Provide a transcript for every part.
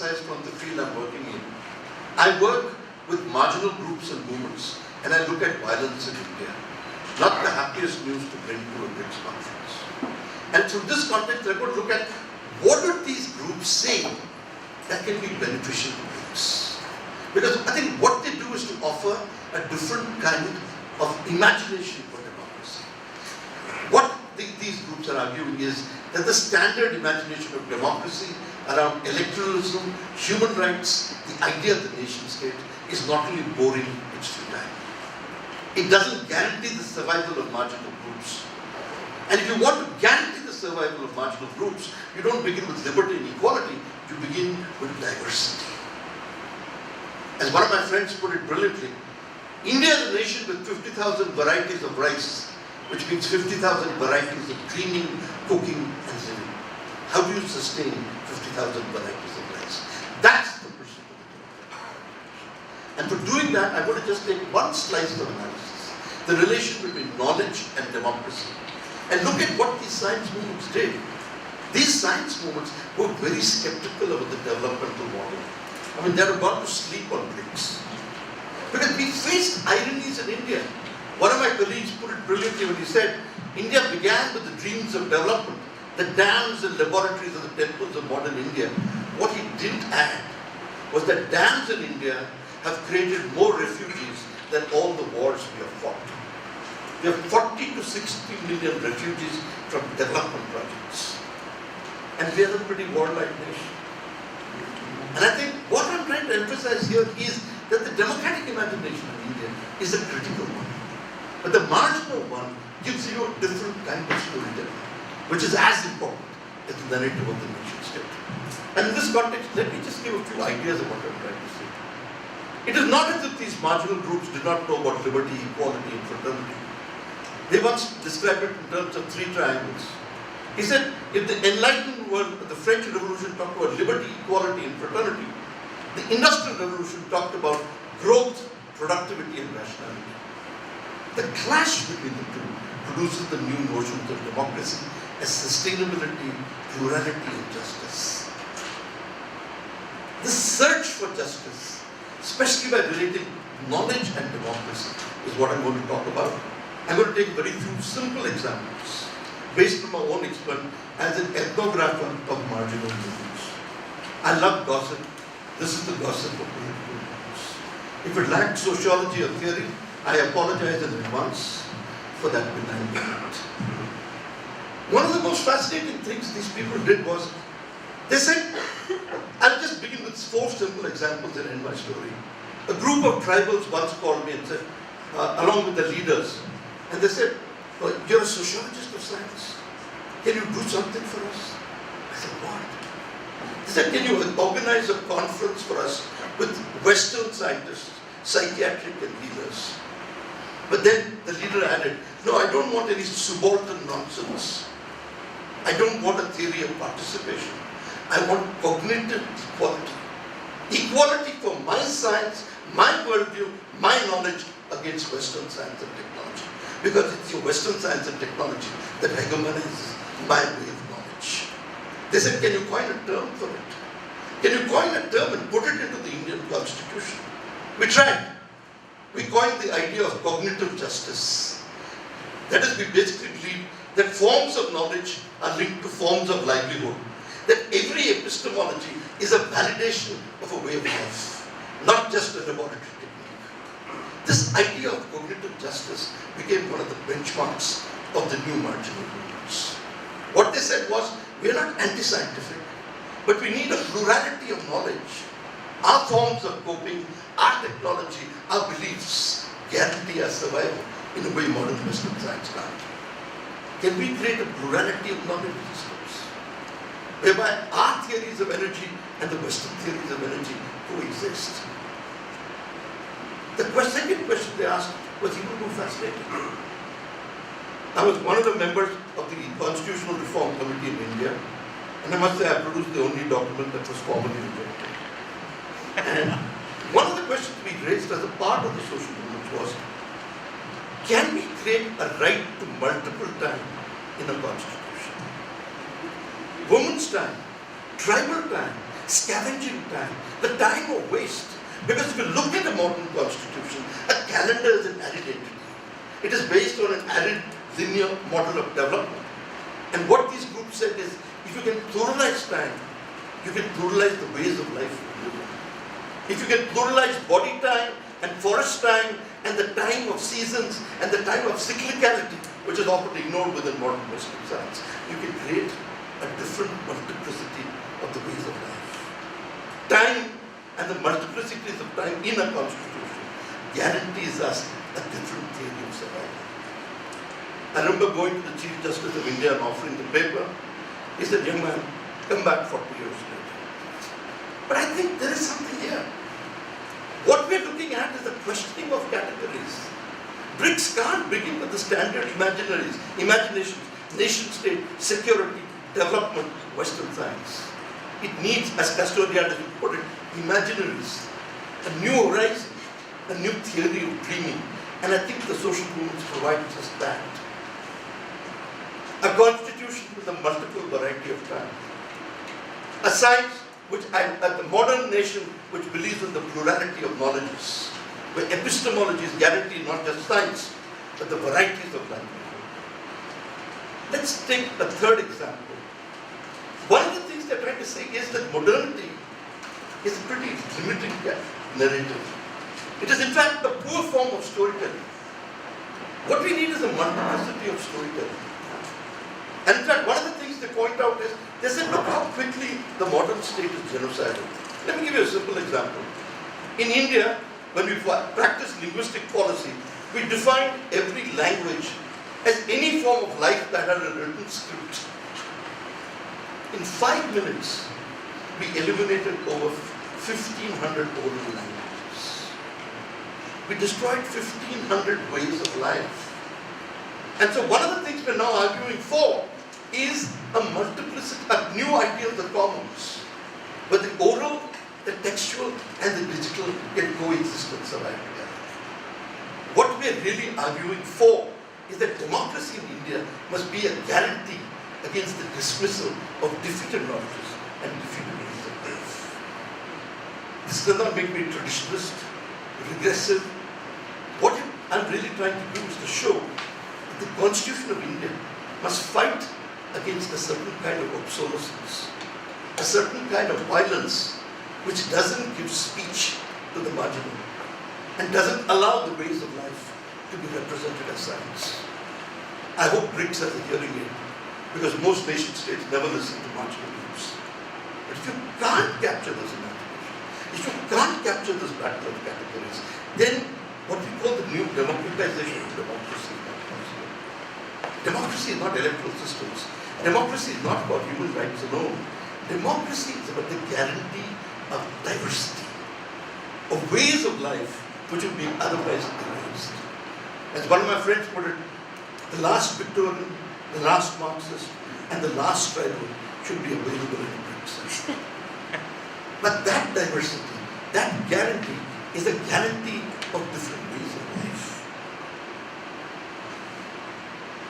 emphasized from the field I'm working in. I work with marginal groups and movements, and I look at violence in India. Not the happiest news to bring to a BRICS conference. And through this context, I'm going to look at what do these groups say that can be beneficial to BRICS. Because I think what they do is to offer a different kind of imagination for democracy. What these groups are arguing is that the standard imagination of democracy around electoralism, human rights, the idea of the nation state is not only boring, it's futile. It doesn't guarantee the survival of marginal groups. And if you want to guarantee the survival of marginal groups, you don't begin with liberty and equality, you begin with diversity. As one of my friends put it brilliantly, India is a nation with 50,000 varieties of rice, which means 50,000 varieties of cleaning, cooking, and living. How do you sustain 50,000 varieties of rice? That's the pursuit of the democratic. And for doing that, I'm going to just take one slice of analysis, the relation between knowledge and democracy. And look at what these science movements did. These science movements were very skeptical about the developmental model. I mean, they had gone to sleep on BRICS. Because we faced ironies in India. One of my colleagues put it brilliantly when he said, India began with the dreams of development, the dams and laboratories and the temples of modern India. What he didn't add was that dams in India have created more refugees than all the wars we have fought. We have 40 to 60 million refugees from development projects. And we are a pretty warlike nation. And I think what I'm trying to emphasize here is that the democratic imagination of India is a critical one. But the marginal one gives you a different kind of storytelling, which is as important as the narrative of the nation state. And in this context, let me just give a few ideas of what I'm trying to say. It is not as if these marginal groups did not know about liberty, equality, and fraternity. They once described it in terms of three triangles. He said, if the enlightened world, the French Revolution talked about liberty, equality, and fraternity, the Industrial Revolution talked about growth, productivity, and rationality. The clash between the two produces the new notions of democracy as sustainability, plurality, and justice. The search for justice, especially by relating knowledge and democracy, is what I'm going to talk about. I'm going to take very few simple examples based on my own experience as an ethnographer of marginal movements. I love gossip. This is the gossip of political movements. If it lacked sociology or theory, I apologize in advance for that benign comment. One of the most fascinating things these people did was, they said, I'll just begin with 4 simple examples and end my story. A group of tribals once called me and said, along with the leaders, and they said, well, you're a sociologist of science. Can you do something for us? I said, what? They said, can you organize a conference for us with Western scientists, psychiatric and healers? But then the leader added, no, I don't want any subaltern nonsense. I don't want a theory of participation. I want cognitive equality. Equality for my science, my worldview, my knowledge against Western science and technology. Because it's your Western science and technology that hegemonizes my way of knowledge. They said, can you coin a term for it? Can you coin a term and put it into the Indian Constitution? We tried. We coined the idea of cognitive justice. That is, we basically believe that forms of knowledge are linked to forms of livelihood. That every epistemology is a validation of a way of life, not just a laboratory technique. This idea of cognitive justice became one of the benchmarks of the new marginal movements. What they said was, we are not anti-scientific, but we need a plurality of knowledge. Our forms of coping, our technology, our beliefs guarantee our survival in a way modern Western science can't. Can we create a plurality of knowledge systems, whereby our theories of energy and the Western theories of energy coexist? The second question they asked was even more fascinating. I was one of the members of the Constitutional Reform Committee in India, and I must say I produced the only document that was formally rejected. And one of the questions we raised as a part of the social movement was, can we create a right to multiple time in a constitution? Women's time, tribal time, scavenging time, the time of waste. Because if you look at a modern constitution, a calendar is an arid entity. It is based on an arid linear model of development. And what these groups said is, if you can pluralize time, you can pluralize the ways of life we live in. If you can pluralize body time and forest time and the time of seasons and the time of cyclicality, which is often ignored within modern Western science, you can create a different multiplicity of the ways of life. Time and the multiplicities of time in a constitution guarantees us a different theory of survival. I remember going to the Chief Justice of India and offering the paper. He said, young man, come back 40 years later. But I think there is something here. What we're looking at is the questioning of categories. BRICS can't begin with the standard imaginations, nation state, security, development, Western science. It needs, as Castoriadis would put it, imaginaries, a new horizon, a new theory of dreaming. And I think the social movements provide just that. A constitution with a multiple variety of time. A science which, the modern nation which believes in the plurality of knowledges, where epistemology is guaranteed not just science, but the varieties of language. Let's take a third example. One of the things they're trying to say is that modernity is a pretty limited narrative. It is in fact the poor form of storytelling. What we need is a multiplicity of storytelling. And in fact, one of the things they point out is, they said, look how quickly the modern state is genocidal. Let me give you a simple example. In India, when we practice linguistic policy, we define every language as any form of life that has a written script. In 5 minutes, we eliminated over 1,500 oral languages. We destroyed 1,500 ways of life. And so one of the things we're now arguing for is a multiplicity of new ideas of commons, where the oral, the textual, and the digital can coexist and survive together. What we're really arguing for is that democracy in India must be a guarantee against the dismissal of defeated knowledges and defeated ways of life. This does not make me traditionalist, regressive. What I'm really trying to do is to show that the Constitution of India must fight against a certain kind of obsolescence, a certain kind of violence which doesn't give speech to the marginal and doesn't allow the ways of life to be represented as science. I hope BRICS has a hearing aid, because most nation states never listen to marginal groups. But if you can't capture this imagination, if you can't capture this battle of categories, then what we call the new democratization of democracy is not possible. Democracy is not electoral systems. Democracy is not about human rights alone. Democracy is about the guarantee of diversity, of ways of life which would be otherwise erased. As one of my friends put it, the last Victorian, the last Marxist, and the last tribal should be available in BRICS. But that diversity, that guarantee, is a guarantee of different ways of life.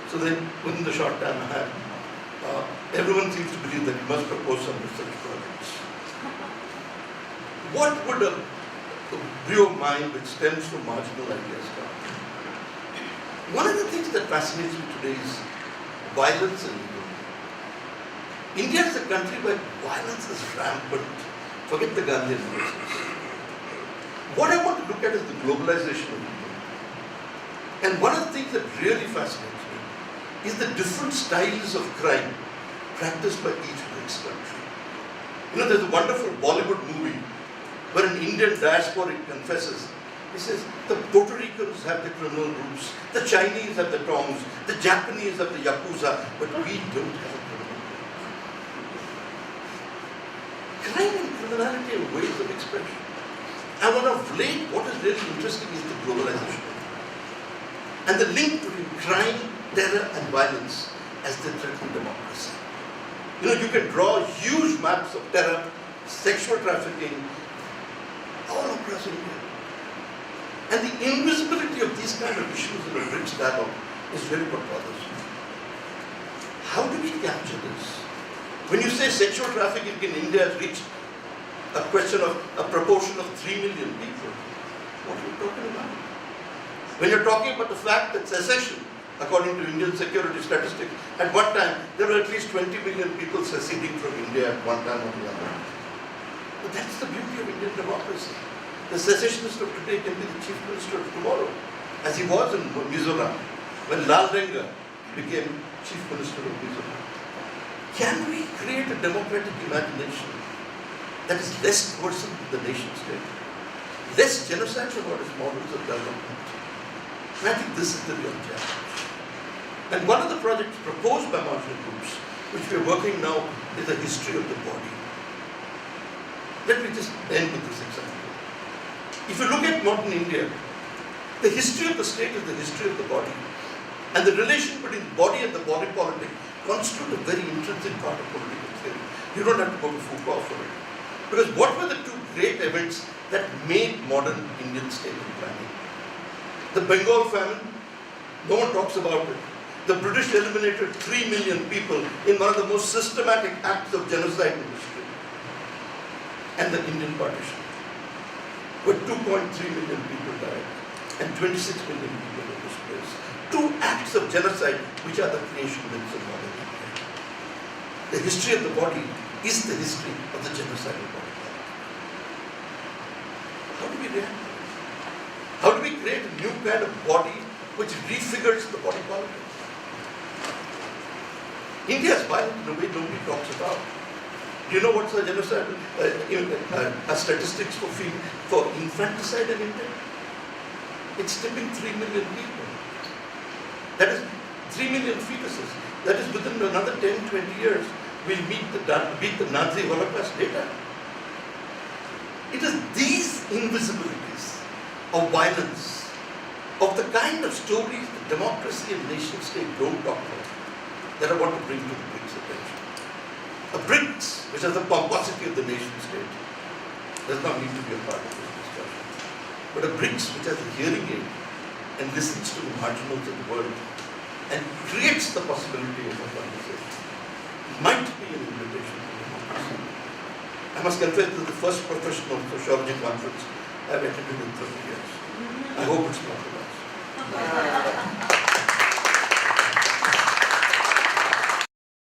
So then, within the short time I had, everyone seems to believe that you must propose some research projects. What would a brew of mind which stems from marginal ideas come? One of the things that fascinates me today is violence and ego. India is a country where violence is rampant. Forget the Gandhian process. What I want to look at is the globalization of India. And one of the things that really fascinates me is the different styles of crime practiced by each BRICS country. You know, there's a wonderful Bollywood movie where an Indian diasporic confesses. He says, the Puerto Ricans have the criminal groups, the Chinese have the Tongs, the Japanese have the Yakuza, but we don't have a criminal group. Crime and criminality are ways of expression. And of late, what is really interesting is the globalization. And the link between crime, terror, and violence as they threaten democracy. You know, you can draw huge maps of terror, sexual trafficking, all across India. And the invisibility of these kind of issues in a BRICS dialogue is really what bothers me. How do we capture this? When you say sexual trafficking in India has reached a question of a proportion of 3 million people. What are you talking about? When you're talking about the fact that secession, according to Indian security statistics, at one time there were at least 20 million people seceding from India at one time or the other. But that's the beauty of Indian democracy. The secessionist of today can be the chief minister of tomorrow, as he was in Mizoram, when Lal Denga became chief minister of Mizoram. Can we create a democratic imagination that is less coercive than the nation state, less genocide about its models of development? And I think this is the real challenge. And one of the projects proposed by marginal groups, which we are working now, is the history of the body. Let me just end with this example. If you look at modern India, the history of the state is the history of the body. And the relation between body and the body politic constitute a very intrinsic part of political theory. You don't have to go to Foucault for it. Because what were the two great events that made modern Indian state planning? The Bengal famine, no one talks about it. The British eliminated 3 million people in one of the most systematic acts of genocide in history. And the Indian partition, where 2.3 million people died and 26 million people were displaced. Two acts of genocide which are the creation myths of modern India. The history of the body is the history of the genocidal body. How do we react? How do we create a new kind of body which refigures the body politic? India is violent in a way nobody talks about. Do you know what's the genocide statistics for infanticide in India? It's tipping 3 million people. That is 3 million fetuses. That is within another 10, 20 years, we'll beat the Nazi Holocaust data. It is these invisibilities of violence, of the kind of stories that democracy and nation state don't talk about, that I want to bring to the BRICS attention. A BRICS, which has the pomposity of the nation state, does not need to be a part of this discussion. But a BRICS which has a hearing aid and listens to the marginals of the world and creates the possibility of a conversation, might be an invitation to democracy. I must confess this is the first professional sociology conference I've attended in 30 years. I hope it's not the last.